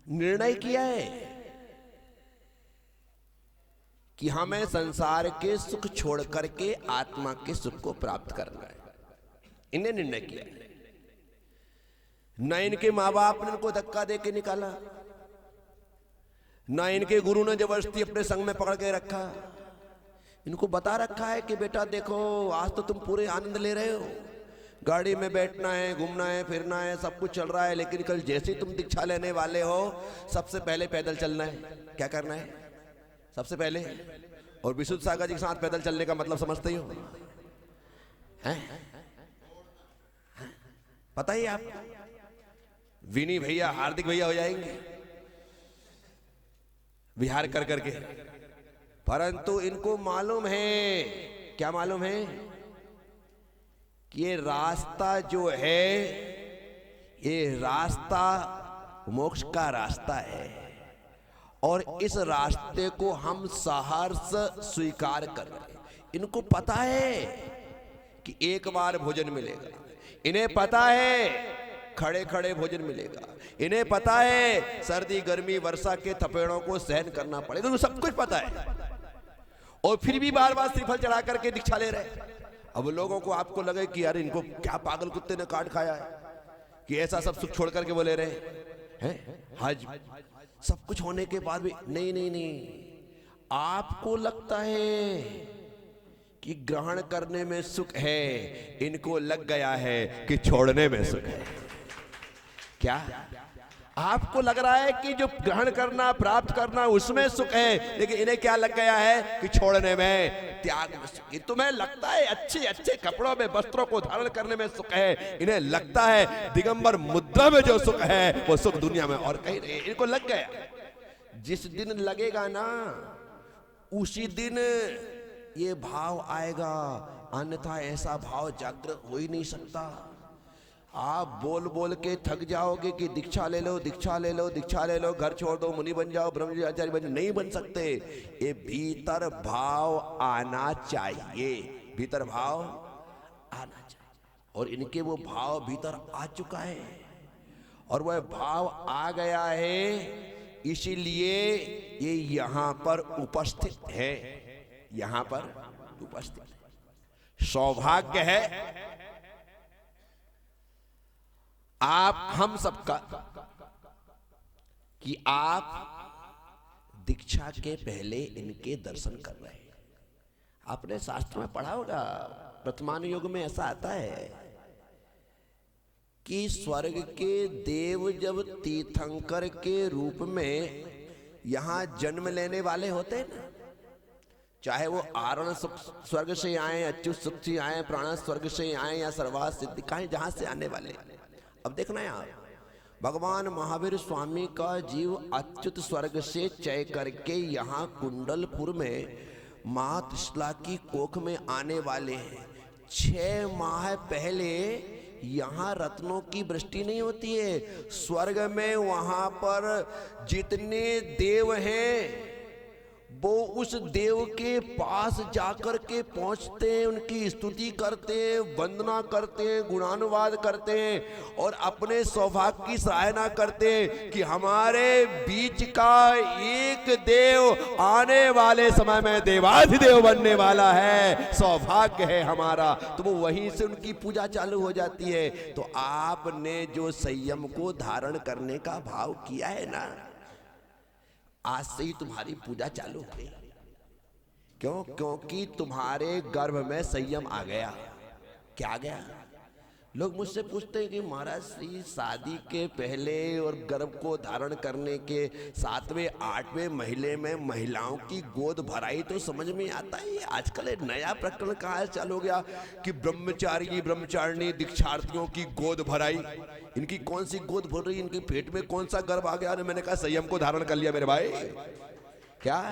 निर्णय किया है कि हमें संसार के सुख छोड़ करके आत्मा के सुख को प्राप्त करना है। इन्हें निर्णय किया है। न इनके माँ बाप ने इनको धक्का दे के निकाला, न इनके गुरु ने जबरदस्ती अपने संग में पकड़ के रखा। इनको बता रखा है कि बेटा देखो, आज तो तुम पूरे आनंद ले रहे हो, गाड़ी में बैठना है, घूमना है, फिरना है, सब कुछ चल रहा है, लेकिन कल जैसे तुम दीक्षा लेने वाले हो सबसे पहले पैदल चलना है। क्या करना है सबसे पहले? और विशुद्ध सागर जी के साथ पैदल चलने का मतलब समझते ही हो, हैं? पता ही आप विनी भैया, हार्दिक भैया हो जाएंगे विहार कर करके, परंतु इनको मालूम है, क्या मालूम है कि ये रास्ता जो है, ये रास्ता मोक्ष का रास्ता है और इस रास्ते को हम सहर्ष स्वीकार कर रहे हैं। इनको पता है कि एक बार भोजन मिलेगा, इन्हें पता है खड़े खड़े भोजन मिलेगा, इन्हें पता है सर्दी गर्मी वर्षा के थपेड़ों को सहन करना पड़ेगा, इनको सब कुछ पता है, और फिर भी बार बार श्रीफल चढ़ा करके दीक्षा ले रहे। अब लोगों को आपको लगे कि यार इनको क्या पागल कुत्ते ने काट खाया है कि ऐसा सब सुख छोड़ करके बोले रहे हैं। आज सब कुछ होने के बाद भी नहीं नहीं नहीं, आपको लगता है कि ग्रहण करने में सुख है, इनको लग गया है कि छोड़ने में सुख है। क्या आपको लग रहा है कि जो ग्रहण करना प्राप्त करना उसमें सुख है, लेकिन इन्हें क्या लग गया है कि छोड़ने में, त्याग में सुख। तुम्हें लगता है अच्छे अच्छे कपड़ों में वस्त्रों को धारण करने में सुख है, इन्हें लगता है दिगंबर मुद्रा में जो सुख है वो सुख दुनिया में और कहीं नहीं। इनको लग गया। जिस दिन लगेगा ना उसी दिन ये भाव आएगा, अन्यथा ऐसा भाव जागृत हो ही नहीं सकता। आप बोल बोल के थक जाओगे कि दीक्षा ले लो, दीक्षा ले लो, दीक्षा ले लो, घर छोड़ दो, मुनि बन जाओ, ब्रह्मचारी बन जाओ, नहीं बन सकते। ये भीतर भाव आना चाहिए, भीतर भाव आना चाहिए, और इनके वो भाव भीतर आ चुका है और वह भाव आ गया है, इसीलिए ये यहाँ पर उपस्थित है, यहाँ पर उपस्थित है। सौभाग्य है आप हम सबका कि आप दीक्षा के पहले इनके दर्शन कर रहे हैं। आपने शास्त्र में पढ़ा होगा, वर्तमान युग में ऐसा आता है कि स्वर्ग के देव जब तीर्थंकर के रूप में यहां जन्म लेने वाले होते हैं ना, चाहे वो आरण स्वर्ग से आए, अच्युत सुख से आए, प्राण स्वर्ग से आए या सर्वास सिद्धि कहीं जहां से आने वाले। अब देखना यार, भगवान महावीर स्वामी का जीव अच्युत स्वर्ग से चय करके यहाँ कुंडलपुर में मां त्रिशला की कोख में आने वाले हैं। 6 माह पहले यहाँ रत्नों की वृष्टि नहीं होती है। स्वर्ग में वहां पर जितने देव हैं वो उस देव के पास जाकर के पहुंचते हैं, उनकी स्तुति करते हैं, वंदना करते हैं, गुणानुवाद करते हैं और अपने सौभाग्य की सराहना करते हैं कि हमारे बीच का एक देव आने वाले समय में देवाधिदेव बनने वाला है, सौभाग्य है हमारा। तो वो वहीं से उनकी पूजा चालू हो जाती है। तो आपने जो संयम को धारण करने का भाव किया है ना, आज से ही तुम्हारी पूजा चालू हो गई। क्यों? क्योंकि तुम्हारे गर्भ में संयम आ गया। क्या आ गया? लोग मुझसे पूछते हैं कि महाराज श्री शादी के पहले और गर्भ को धारण करने के 7वें 8वें महीने में महिलाओं की गोद भराई तो समझ में आता है। आजकल एक नया प्रकरण कहाँ चालू हो गया कि ब्रह्मचारी ब्रह्मचारिणी दीक्षार्थियों की गोद भराई। इनकी कौन सी गोद भर रही, इनके पेट में कौन सा गर्भ आ गया? मैंने कहा संयम को धारण कर लिया मेरे भाई। क्या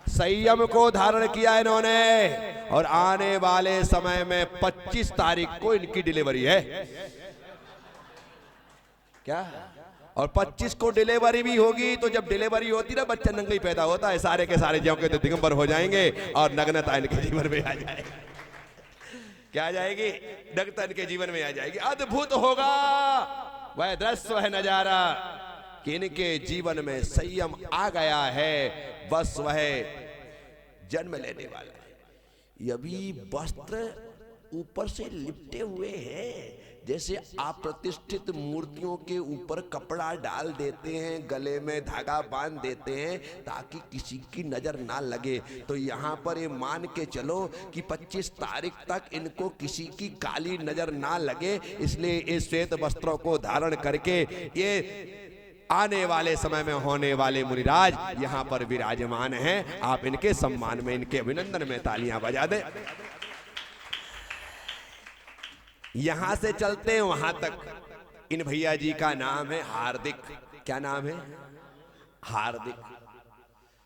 संयम को धारण किया इन्होंने, और आने वाले समय में 25 तारीख को इनकी डिलीवरी है। क्या? और 25 को डिलीवरी भी होगी। तो जब डिलीवरी होती ना, बच्चा नंगा ही पैदा होता है, सारे के सारे ज्यों के तो दिगंबर हो जाएंगे और नग्नता इनके जीवन में आ जाएगी। क्या आ जाएगी? डगतन के जीवन में आ जाएगी। अद्भुत होगा वह दृश्य, वह नजारा कि इनके जीवन में संयम आ गया है, बस वह जन्म लेने वाला है। ये भी वस्त्र ऊपर से लिपटे हुए हैं, जैसे अप्रतिष्ठित मूर्तियों के ऊपर कपड़ा डाल देते हैं, गले में धागा बांध देते हैं ताकि किसी की नजर ना लगे। तो यहाँ पर ये मान के चलो कि 25 तारीख तक इनको किसी की काली नजर ना लगे, इसलिए इस श्वेत वस्त्रों को धारण करके ये आने वाले समय में होने वाले मुनिराज यहाँ पर विराजमान हैं। आप इनके सम्मान में, इनके अभिनंदन में तालियां बजा दें। यहां से चलते हैं वहां तक। इन भैया जी का नाम है हार्दिक। क्या नाम है? हार्दिक।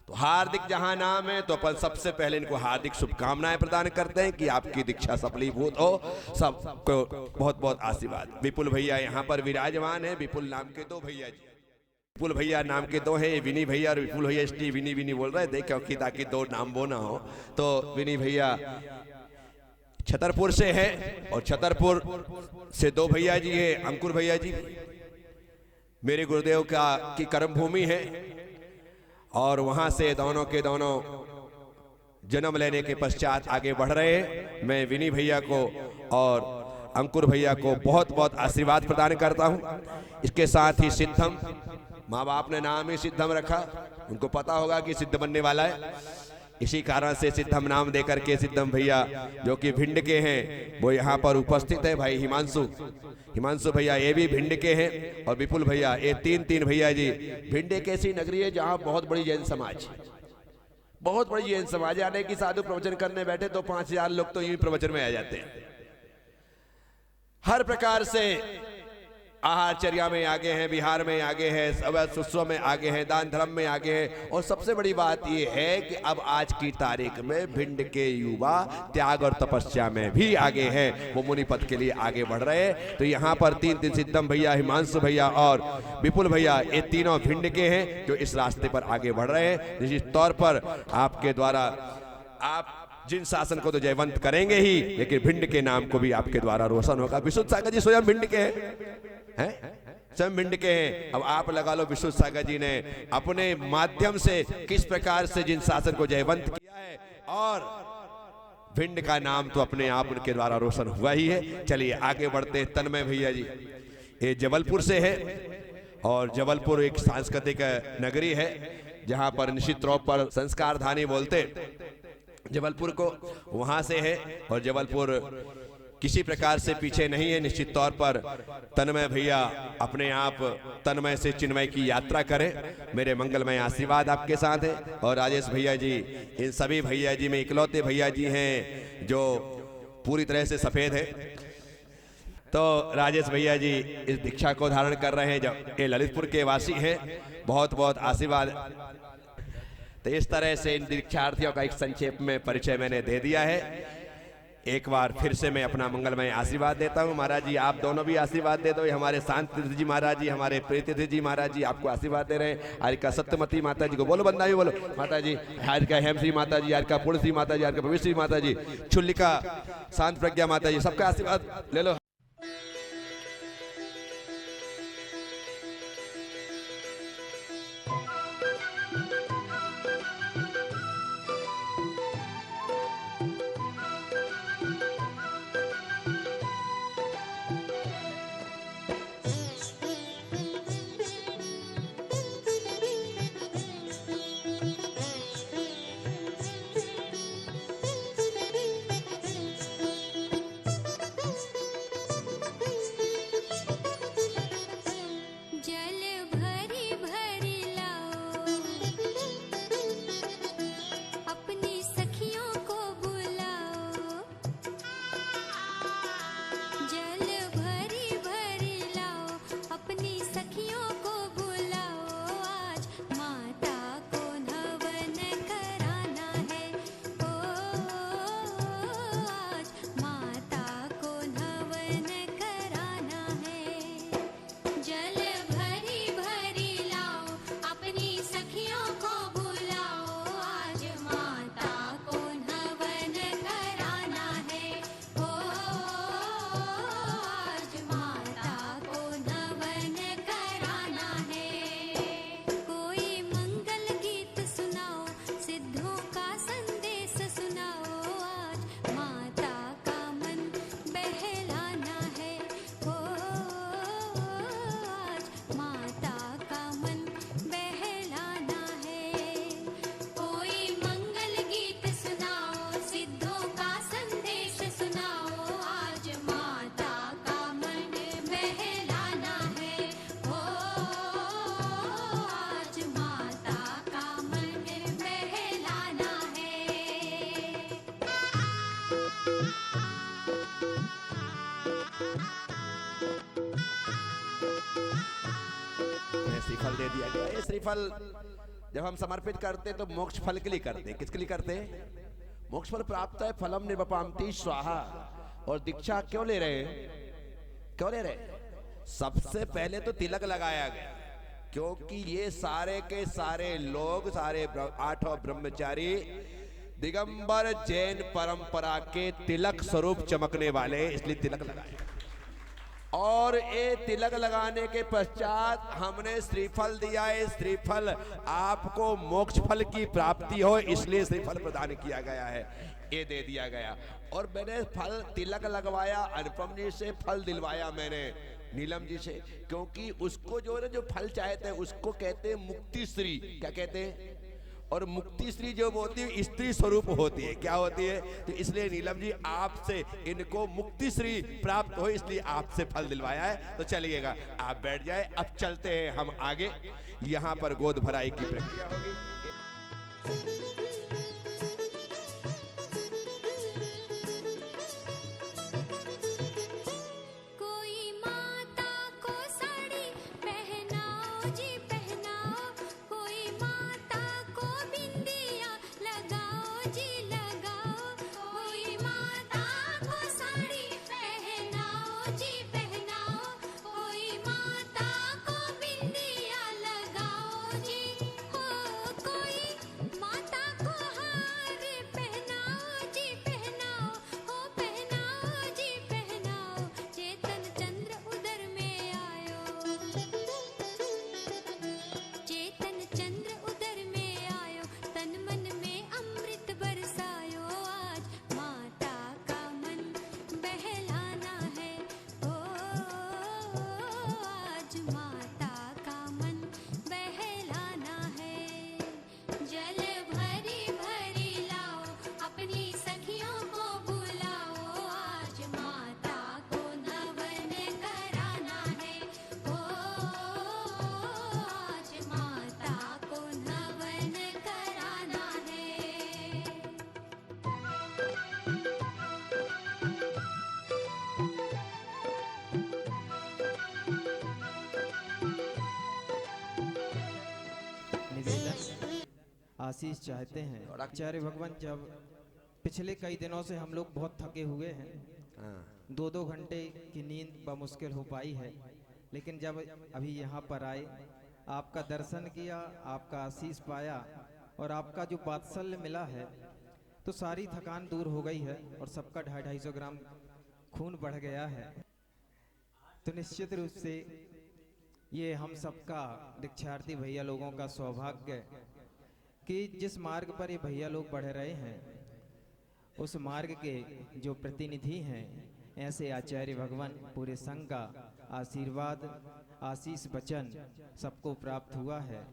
तो हार्दिक जहां नाम है तो अपन सबसे पहले इनको हार्दिक शुभकामनाएं प्रदान करते हैं कि आपकी दीक्षा सफलीभूत हो, सबको बहुत बहुत आशीर्वाद। विपुल भैया यहां पर विराजमान है। विपुल नाम के दो भैया जी, विपुल भैया नाम के दो है, विनी भैया और विपुल भैया। स्टी विनी विनी बोल रहे थे क्योंकि ताकि दो नाम वो ना हो। तो विनी भैया छतरपुर से है और छतरपुर से दो भैया जी है, अंकुर भैया जी मेरे गुरुदेव की कर्म भूमि है और वहां से दोनों के दोनों जन्म लेने के पश्चात आगे बढ़ रहे हैं। मैं विनी भैया को और अंकुर भैया को बहुत बहुत आशीर्वाद प्रदान करता हूं। इसके साथ ही सिद्धम, माँ बाप ने नाम ही सिद्धम रखा, उनको पता होगा कि सिद्ध बनने वाला है, इसी कारण से सिद्धम नाम देकर के सिद्धम भैया जो कि भिंड के हैं वो यहाँ पर उपस्थित है। भाई हिमांशु भैया ये भी भिंड के हैं और विपुल भैया, ये तीन भैया जी। भिंड एक ऐसी नगरी है जहाँ बहुत बड़ी जैन समाज, बहुत बड़ी जैन समाज। यानी कि साधु प्रवचन करने बैठे तो 5000 लोग तो यूं प्रवचन में आ जाते हैं। हर प्रकार से आहारचर्या में आगे हैं, विहार में आगे हैं, सुस्व में आगे हैं, दान धर्म में आगे हैं। और सबसे बड़ी बात यह है कि अब आज की तारीख में भिंड के युवा त्याग और तपस्या में भी आगे हैं, वो मुनि पद के लिए आगे बढ़ रहे हैं। तो यहाँ पर तीन सिद्धम भैया, हिमांशु भैया और विपुल भैया, ये तीनों भिंड के हैं जो इस रास्ते पर आगे बढ़ रहे हैं। निश्चित तौर पर आपके द्वारा आप जिन शासन को तो जयवंत करेंगे ही, लेकिन भिंड के नाम को भी आपके द्वारा रोशन होगा। विशुद्ध सागर जी स्वयं भिंड के हैं, स्वयं भिंड के हैं। अब आप लगा लो विशुद्ध सागर जी ने अपने माध्यम से किस प्रकार से जिन शासन को जयवंत किया है, और भिंड का नाम तो अपने आप उनके द्वारा रोशन हुआ ही है। चलिए आगे बढ़ते हैं। तन्मय भैया जी ये जबलपुर से है और जबलपुर एक सांस्कृतिक नगरी है जहां पर निश्चित तौर पर संस्कार धानी बोलते जबलपुर को, वहां से है। और जबलपुर किसी प्रकार से पीछे नहीं है। निश्चित तौर पर तन्मय भैया अपने आप तन्मय से चिन्मय की यात्रा करें, मेरे मंगलमय आशीर्वाद आपके साथ है। और राजेश भैया जी, इन सभी भैया जी में इकलौते भैया जी हैं जो पूरी तरह से सफेद है। तो राजेश भैया जी इस दीक्षा को धारण कर रहे हैं, जब ये ललितपुर के वासी हैं। बहुत बहुत आशीर्वाद। तो इस तरह से इन दीक्षार्थियों का एक संक्षेप में परिचय मैंने दे दिया है। एक बार फिर से मैं अपना मंगलमय आशीर्वाद देता हूं। महाराज जी आप दोनों भी आशीर्वाद दे दो। हमारे शांत तीर्थ जी महाराज जी, हमारे प्रीति तीर्थ जी महाराज जी आपको आशीर्वाद दे रहे हैं। आज का सत्यमती माता जी को बोलो, बंदा भी बोलो माता जी। आज का हेमश्री माता जी, आज का पूर्णश्री माता जी, आज का भविष्य माता जी, छुल्लिका शांत प्रज्ञा माता जी, सबका आशीर्वाद ले लो। श्रीफल दे दिया गया। ये श्रीफल जब हम समर्पित करते तो मोक्ष फल के लिए करते। किसके लिए करते? मोक्ष फल प्राप्त है, फलम निर्वपामति स्वाहा। और दीक्षा क्यों ले रहे? क्यों ले रहे? सबसे पहले तो तिलक लगाया गया, क्योंकि ये सारे के सारे लोग, सारे आठों ब्रह्मचारी दिगंबर जैन परंपरा के तिलक स्वरूप चमकने वाले, इसलिए तिलक लगाए। और ये तिलक लगाने के पश्चात हमने श्रीफल दिया है। श्रीफल आपको मोक्ष फल की प्राप्ति हो, इसलिए श्रीफल प्रदान किया गया है, ये दे दिया गया। और मैंने फल तिलक लगवाया, अनुपम जी से फल दिलवाया मैंने, नीलम जी से, क्योंकि उसको जो है, जो फल चाहते हैं उसको कहते हैं मुक्ति श्री। क्या कहते हैं? और मुक्ति श्री जो होती है स्त्री स्वरूप होती है। क्या होती है? तो इसलिए नीलम जी आपसे इनको मुक्ति श्री प्राप्त हो, इसलिए आपसे फल दिलवाया है। तो चलिएगा, आप बैठ जाए। अब चलते हैं हम आगे। यहाँ पर गोद भराई की प्रक्रिया होगी। आशीष चाहते हैं। आचार्य भगवान, जब पिछले कई दिनों से हम लोग बहुत थके हुए हैं, 2-2 घंटे की नींद बमुश्किल हो पाई है, लेकिन जब अभी यहाँ पर आए, आपका दर्शन किया, आपका आशीष पाया और आपका जो वात्सल्य मिला है, तो सारी थकान दूर हो गई है और सबका 250-250 ग्राम खून बढ़ गया है। तो निश्चित रूप से ये हम सबका दीक्षार्थी भैया लोगों का सौभाग्य कि जिस मार्ग पर ये भैया लोग बढ़ रहे हैं, उस मार्ग के जो प्रतिनिधि हैं, ऐसे आचार्य भगवान पूरे संघ का आशीर्वाद, आशीष वचन सबको प्राप्त हुआ है।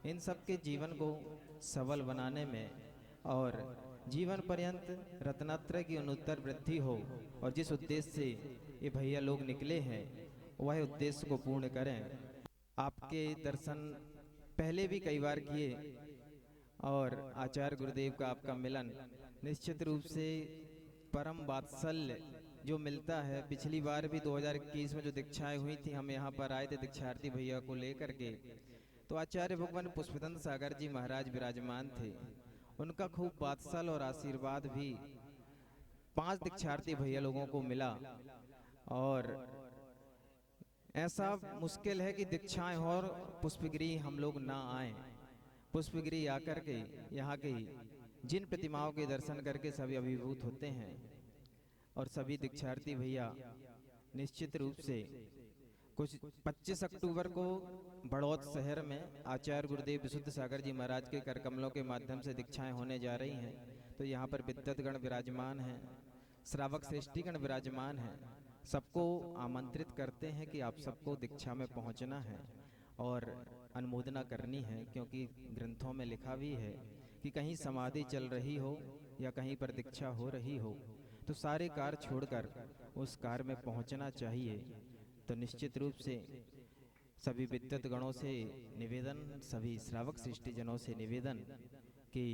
इन सबके जीवन को सबल बनाने में और जीवन पर्यंत रत्नात्रय की अनुत्तर वृद्धि हो, और जिस उद्देश्य से ये भैया लोग निकले हैं वह उद्देश्य को पूर्ण करें। आपके दर्शन पहले भी कई बार किए और आचार्य गुरुदेव का आपका मिलन निश्चित रूप से परम वात्सल्य जो मिलता है। पिछली बार भी 2021 में जो दीक्षाएं हुई थी, हम यहाँ पर आए थे दीक्षार्थी भैया को लेकर के, तो आचार्य भगवान पुष्पदंत सागर जी महाराज विराजमान थे। उनका खूब वात्सल और आशीर्वाद भी 5 दीक्षार्थी भैया लोगों को मिला। और ऐसा मुश्किल है कि दीक्षाएं हो और पुष्पगिरी हम लोग ना आए। पुष्पगिरी आकर के यहाँ के जिन प्रतिमाओं के दर्शन करके सभी अभिभूत होते हैं। और सभी दीक्षार्थी भैया निश्चित रूप से कुछ 25 अक्टूबर को बड़ौद शहर में आचार्य गुरुदेव विशुद्ध सागर जी महाराज के कर कमलों के माध्यम से दीक्षाएं होने जा रही हैं। तो यहाँ पर विद्वतगण विराजमान हैं, श्रावक श्रेष्ठीगण विराजमान हैं। सबको आमंत्रित करते हैं कि आप सबको दीक्षा में पहुँचना है और अनुमोदना करनी है, क्योंकि ग्रंथों में लिखा भी है कि कहीं समाधि चल रही हो या कहीं पर दीक्षा हो रही हो, तो सारे कार्य छोड़कर उस कार्य में पहुंचना चाहिए। तो निश्चित रूप से सभी विद्वत गणों से निवेदन, सभी श्रावक सृष्टि जनों से निवेदन कि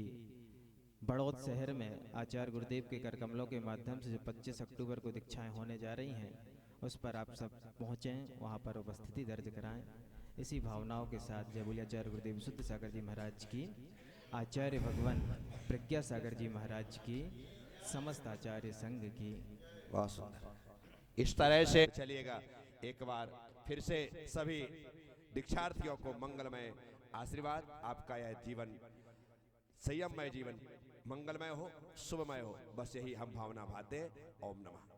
बड़ौद शहर में आचार्य गुरुदेव के कर कमलों के माध्यम से जो 25 अक्टूबर को दीक्षाएं होने जा रही हैं, उस पर आप सब पहुँचें, वहाँ पर उपस्थिति दर्ज कराएं। इसी भावनाओं के साथ जय बोलिए आचार्य गुरुदेव विशुद्ध सागर जी महाराज की, आचार्य भगवान प्रज्ञा सागर जी महाराज की, समस्त आचार्य संघ की। बहुत सुंदर। इस तरह से चलिएगा। एक बार फिर से सभी दीक्षार्थियों को मंगलमय आशीर्वाद। आपका यह जीवन संयममय जीवन मंगलमय हो, शुभमय हो, बस यही हम भावना भाते। ओम नमः।